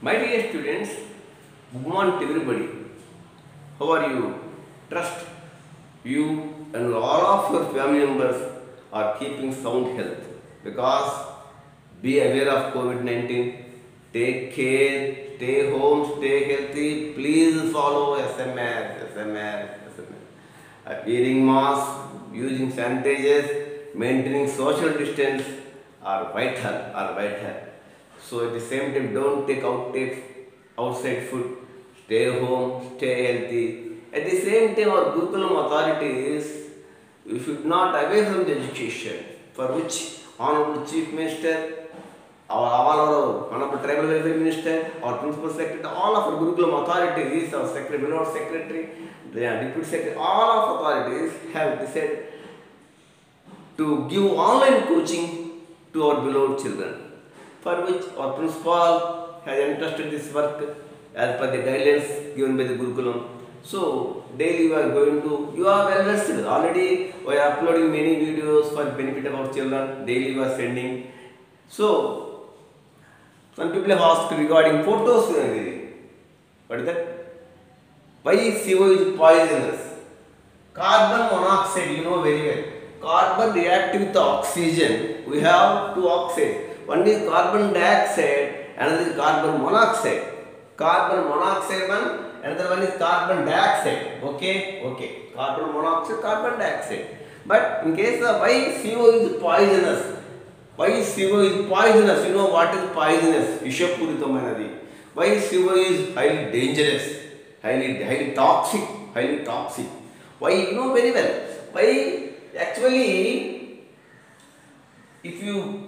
My dear students, good morning to everybody. How are you? Trust you and all of your family members are keeping sound health because be aware of COVID-19. Take care, stay home, stay healthy. Please follow SMS. Wearing masks, using sanitizers, maintaining social distance are vital. So at the same time, don't take outside food. Stay home, stay healthy. At the same time, our Gurukulam authorities, you should not away from the education, for which Honorable Chief Minister, our Honorable Tribal Welfare Minister, our Principal Secretary, all of our Gurukulam authorities, our Secretary, Beloved Secretary, the Deputy Secretary, all of authorities have decided to give online coaching to our beloved children, for which our principal has entrusted this work as per the guidelines given by the Gurukulam. So, daily you are well rested. Already we are uploading many videos for benefit of our children. Daily we are sending. So, some people have asked regarding photos. What is that? Why CO is poisonous? Carbon monoxide, you know very well. Carbon react with oxygen. We have two oxides. One is carbon dioxide, another is carbon monoxide. Carbon monoxide one, another one is carbon dioxide. Okay. Carbon monoxide, carbon dioxide. But in case of why CO is poisonous? Why CO is poisonous? You know what is poisonous? Vishapuritamanaadi. Why CO is highly dangerous, highly toxic. Why? You know very well. Why? Actually, if you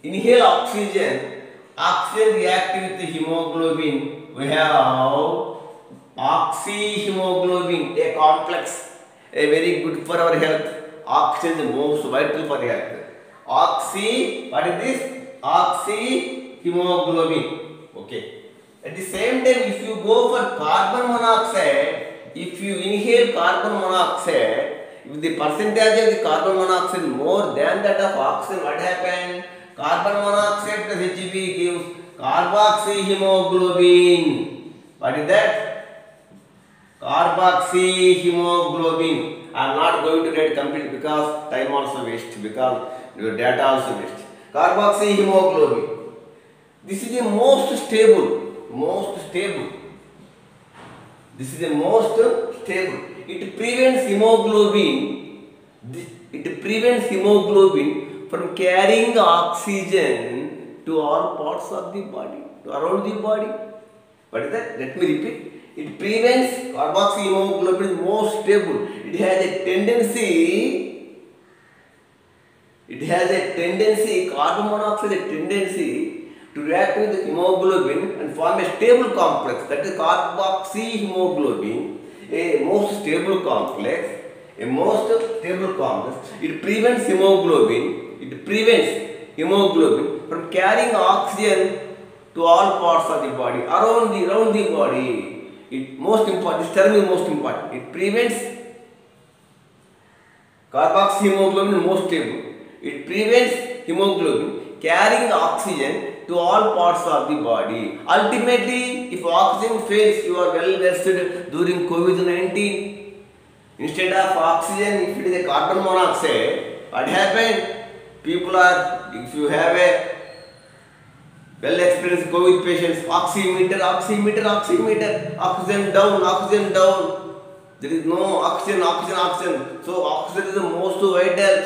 inhale oxygen reacts with the hemoglobin. We have oxyhemoglobin, a complex, a very good for our health. Oxygen is most vital for health. What is this? Oxyhemoglobin. Okay. At the same time, if you go for carbon monoxide, if you inhale carbon monoxide, if the percentage of the carbon monoxide more than that of oxygen, what happened? Carbon monoxide plus Hb gives carboxyhemoglobin. What is that? Carboxyhemoglobin. I am not going to read complete because time also waste, because your data also waste. Carboxyhemoglobin. This is the most stable. This is the most stable. It prevents hemoglobin from carrying oxygen to all parts of the body, to around the body. What is that? Let me repeat. It prevents carboxyhemoglobin is most stable. It has a tendency, carbon monoxide has a tendency to react with the hemoglobin and form a stable complex. That is carboxyhemoglobin, a most stable complex. It prevents hemoglobin from carrying oxygen to all parts of the body, around the body. This term is most important. It prevents carboxyhemoglobin is most stable. It prevents hemoglobin carrying oxygen to all parts of the body. Ultimately, if oxygen fails, you are well rested during COVID-19. Instead of oxygen, if it is a carbon monoxide, what happened? If you have a well experienced COVID patients, oximeter, oxygen down. There is no oxygen. So oxygen is the most vital.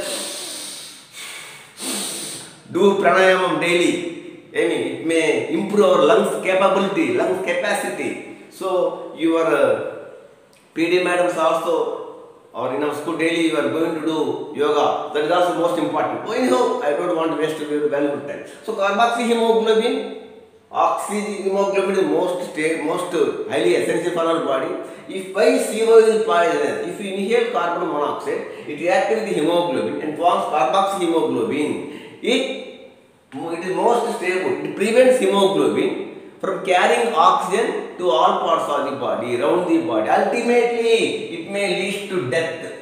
Do pranayamam daily. It may improve our lungs capacity. So your PD madams also, or in our school daily you are going to do yoga. That is also most important. Anyhow, I don't want to waste your valuable time. So oxyhemoglobin is most highly essential for our body. If by CO is poisonous, if you inhale carbon monoxide, it reacts with the hemoglobin and forms carboxyhemoglobin. It is most stable. It prevents hemoglobin from carrying oxygen to all parts of the body, around the body. Ultimately, it may lead to death.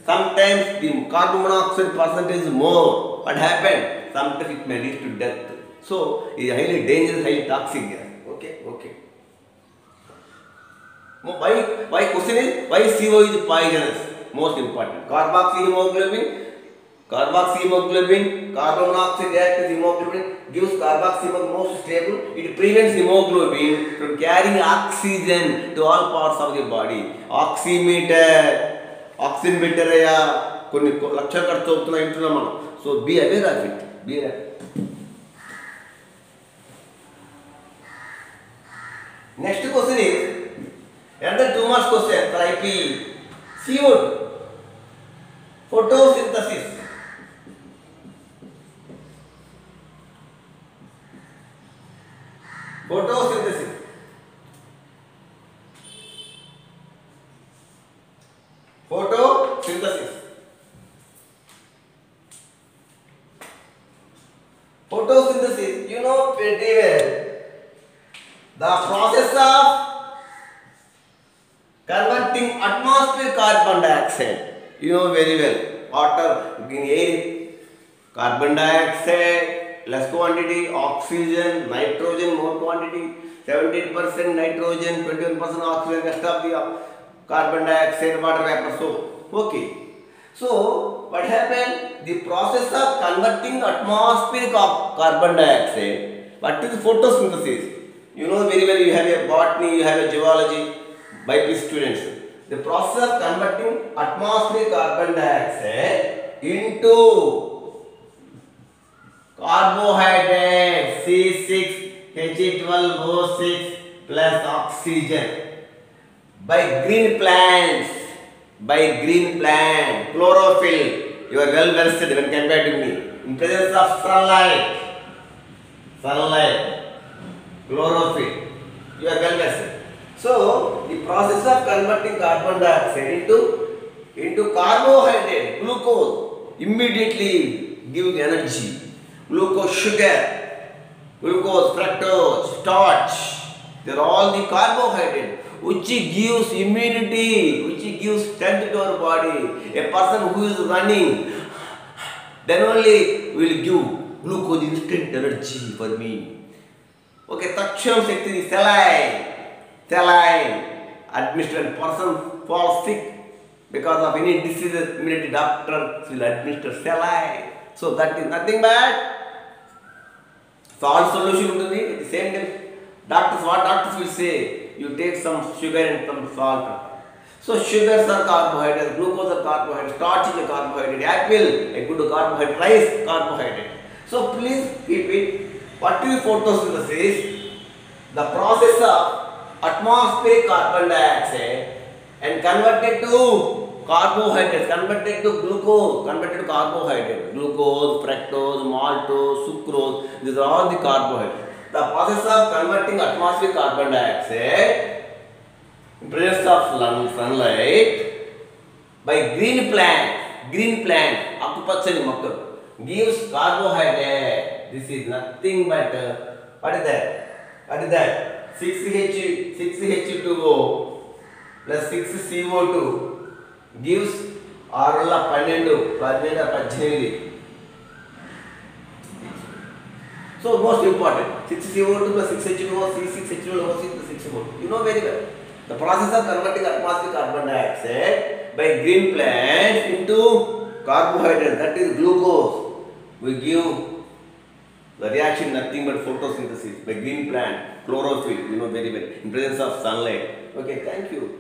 Sometimes the carbon monoxide percentage is more. What happened? Sometimes it may lead to death. So it is highly dangerous, highly toxic gas. Okay, okay. Why question is why CO is poisonous? Most important. Carboxyhemoglobin, carbon monoxide reacts with hemoglobin, gives carboxyhemoglobin most stable. It prevents hemoglobin from carrying oxygen to all parts of the body. Oxygen meter అయ్యా కొన్ని లక్షల ఖర్చు అవుతున్నాయి వింటున్నాం మనం. So be aware of it. Be aware. Next question is another 2 marks question for IP. CO2. Photosynthesis. Photosynthesis. Photosynthesis. Photosynthesis, you know pretty well. The process of converting atmospheric carbon dioxide. You know very well. Water in air, carbon dioxide less quantity, oxygen, nitrogen more quantity, 70% nitrogen, 21% oxygen, rest of the carbon dioxide, water vapor. So, okay. So, what happened? The process of converting atmospheric carbon dioxide. What is photosynthesis? You know very well, you have a botany, you have a geology, BIPC students. The process of converting atmospheric carbon dioxide into carbohydrate C6H12O6 plus oxygen by green plants, chlorophyll. You are well versed when compared to me. In presence of sunlight, chlorophyll. You are well versed. So the process of converting carbon dioxide into carbohydrate, glucose, immediately give energy. Glucose, sugar, glucose, fructose, starch. They are all the carbohydrate which gives immunity, which gives strength to our body. A person who is running, then only will give glucose instant energy for me. Okay, Taksham Shakti is saline. Administered person falls sick because of any disease, immediately doctor will administer saline. So that is nothing but salt solution ఉంటుంది. At the same time, what doctors will say, you take some sugar and some salt. So sugars are carbohydrates, glucose are carbohydrates, starch is a carbohydrate, apple a good carbohydrate, rice carbohydrate. So please keep it. What is photosynthesis? The process of atmospheric carbon dioxide and converted to carbohydrates, converted to glucose, converted to carbohydrate, glucose, fructose, maltose, sucrose, these are all the carbohydrates. The process of converting atmospheric carbon dioxide in presence of sunlight by green plant, akupachani mokkal, gives carbohydrate. This is nothing but what is that? 6H2O plus 6CO2 gives 6 So most important, 6CO2 plus 6H2O, C6H12O6 plus 6CO2. You know very well. The process of converting atmospheric carbon dioxide by green plants into carbohydrate, that is glucose, we give the reaction nothing but photosynthesis by green plant, chlorophyll, you know very well, in presence of sunlight. Okay, thank you.